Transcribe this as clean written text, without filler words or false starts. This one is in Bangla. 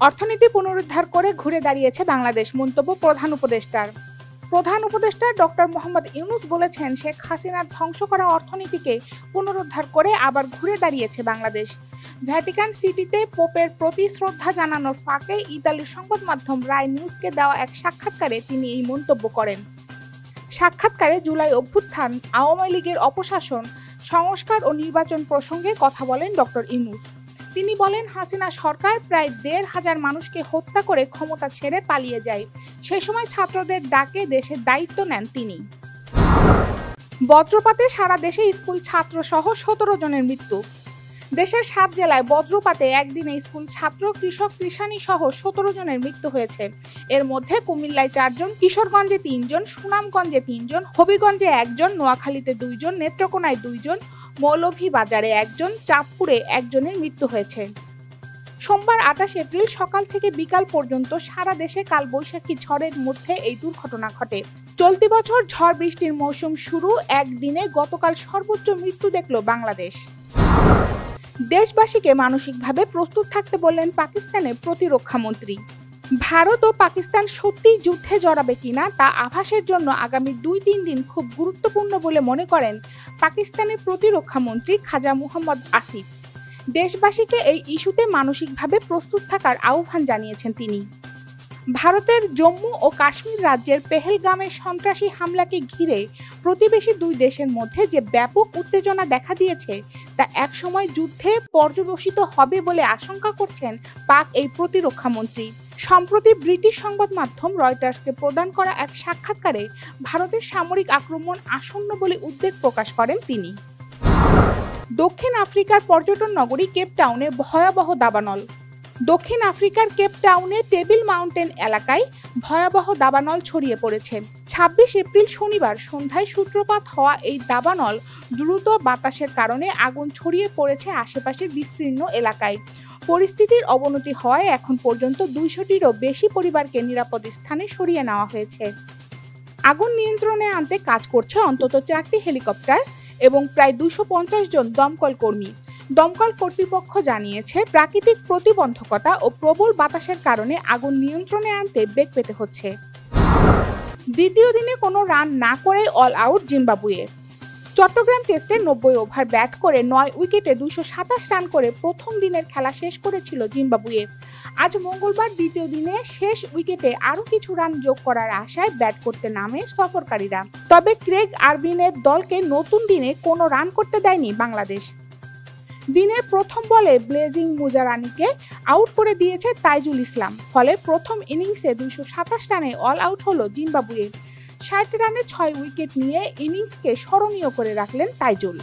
অর্থনীতি পুনরুদ্ধার করে ঘুরে দাঁড়িয়েছে বাংলাদেশ, মন্তব্য প্রধান উপদেষ্টার। প্রধান উপদেষ্টা ডক্টর মোহাম্মদ ইউনূস বলেছেন, শেখ হাসিনার ধ্বংস করা অর্থনীতিকে পুনরুদ্ধার করে আবার ঘুরে দাঁড়িয়েছে বাংলাদেশ। ভ্যাটিকান সিটিতে পোপের প্রতি শ্রদ্ধা জানানোর ফাঁকে ইতালির সংবাদ মাধ্যম রায় নিউজকে দেওয়া এক সাক্ষাৎকারে তিনি এই মন্তব্য করেন। সাক্ষাৎকারে জুলাই অভ্যুত্থান, আওয়ামী লীগের অপশাসন, সংস্কার ও নির্বাচন প্রসঙ্গে কথা বলেন ডক্টর ইউনূস। তিনি বলেন, হাসিনা সরকার প্রায় ১৫০০ মানুষকে হত্যা করে ক্ষমতা ছেড়ে পালিয়ে যায়। সে সময় ছাত্রদের ডাকে দেশের দায়িত্ব নেন তিনি। বজ্রপাতে সারা দেশে স্কুল ছাত্র সহ ১৭ জনের মৃত্যু। দেশের ৭ জেলায় বজ্রপাতে একদিনে স্কুল ছাত্র, কৃষক, কৃষানী সহ ১৭ জনের মৃত্যু হয়েছে। এর মধ্যে কুমিল্লায় ৪ জন, কিশোরগঞ্জে ৩ জন, সুনামগঞ্জে ৩ জন, হবিগঞ্জে ১ জন, নোয়াখালীতে ২ জন, নেত্রকোনায় ২ জন, মৌলভীবাজারে ১ জন, চাঁদপুরে ১ জনের মৃত্যু হয়েছে। সোমবার ২৮ এপ্রিল সকাল থেকে বিকাল পর্যন্ত সারা দেশে কালবৈশাখী ঝড়ের মধ্যে এই দুর্ঘটনা ঘটে। চলতি বছর ঝড় বৃষ্টির মৌসুম শুরু, একদিনে গতকাল সর্বোচ্চ মৃত্যু দেখল বাংলাদেশ। দেশবাসীকে মানসিকভাবে প্রস্তুত থাকতে বললেন পাকিস্তানের প্রতিরক্ষামন্ত্রী। ভারত ও পাকিস্তান সত্যিই যুদ্ধে জড়াবে কিনা তা আভাসের জন্য আগামী ২-৩ দিন খুব গুরুত্বপূর্ণ বলে মনে করেন পাকিস্তানের প্রতিরক্ষামন্ত্রী খাজা মুহাম্মদ আসিফ। দেশবাসীকে এই ইস্যুতে মানসিকভাবে প্রস্তুত থাকার আহ্বান জানিয়েছেন তিনি। ভারতের জম্মু ও কাশ্মীর রাজ্যের পেহেলগামে সন্ত্রাসী হামলাকে ঘিরে প্রতিবেশী দুই দেশের মধ্যে যে ব্যাপক উত্তেজনা দেখা দিয়েছে তা একসময় যুদ্ধে পর্যবসিত হবে বলে আশঙ্কা করছেন পাক এই প্রতিরক্ষামন্ত্রী। সম্প্রতি ব্রিটিশ সংবাদ মাধ্যম রয়টার্সকে প্রদান করা এক সাক্ষাৎকারে ভারতের সামরিক আক্রমণ আসন্ন বলে উদ্বেগ প্রকাশ করেন তিনি। দক্ষিণ আফ্রিকার পর্যটন নগরী কেপ টাউনে ভয়াবহ দাবানল। দক্ষিণ আফ্রিকার কেপ টাউনে টেবিল মাউন্টেন এলাকায় ভয়াবহ দাবানল ছড়িয়ে পড়েছে। ২৬ এপ্রিল শনিবার সন্ধ্যায় সূত্রপাত হওয়া এই দাবানল দ্রুত বাতাসের কারণে আগুন ছড়িয়ে পড়েছে আশেপাশের বিস্তীর্ণ এলাকায়। পরিস্থিতির অবনতি হওয়ায় এখন পর্যন্ত ২০০টিরও বেশি পরিবারকে নিরাপদ স্থানে সরিয়ে নেওয়া হয়েছে। আগুন নিয়ন্ত্রণে আনতে কাজ করছে অন্তত ৪টি হেলিকপ্টার এবং প্রায় ২৫০ জন দমকল কর্মী। দমকল কর্তৃপক্ষ জানিয়েছে, প্রাকৃতিক প্রতিবন্ধকতা ও প্রবল বাতাসের কারণে আগুন নিয়ন্ত্রণে আনতে বেগ পেতে হচ্ছে। দ্বিতীয় দিনে কোনো রান না করে অল আউট জিম্বাবুয়ে। চট্টগ্রাম টেস্টে ৯০ ওভার ব্যাট করে ৯ উইকেটে ২২৭ রান করে প্রথম দিনের খেলা শেষ করেছিল জিম্বাবুয়ে। আজ মঙ্গলবার দ্বিতীয় দিনে শেষ উইকেটে আরও কিছু রান যোগ করার আশায় ব্যাট করতে নামে সফরকারীরা। তবে ক্রেগ আরভিনের দলকে নতুন দিনে কোনো রান করতে দেয়নি বাংলাদেশ। দিনের প্রথম বলে ব্লেজিং মুজারানিকে আউট করে দিয়েছে তাইজুল ইসলাম। ফলে প্রথম ইনিংসে ২২৭ রানে অল আউট হলো জিম্বাবুয়ে। ৬০ রানে ৬ উইকেট নিয়ে ইনিংসকে স্মরণীয় করে রাখলেন তাইজুল।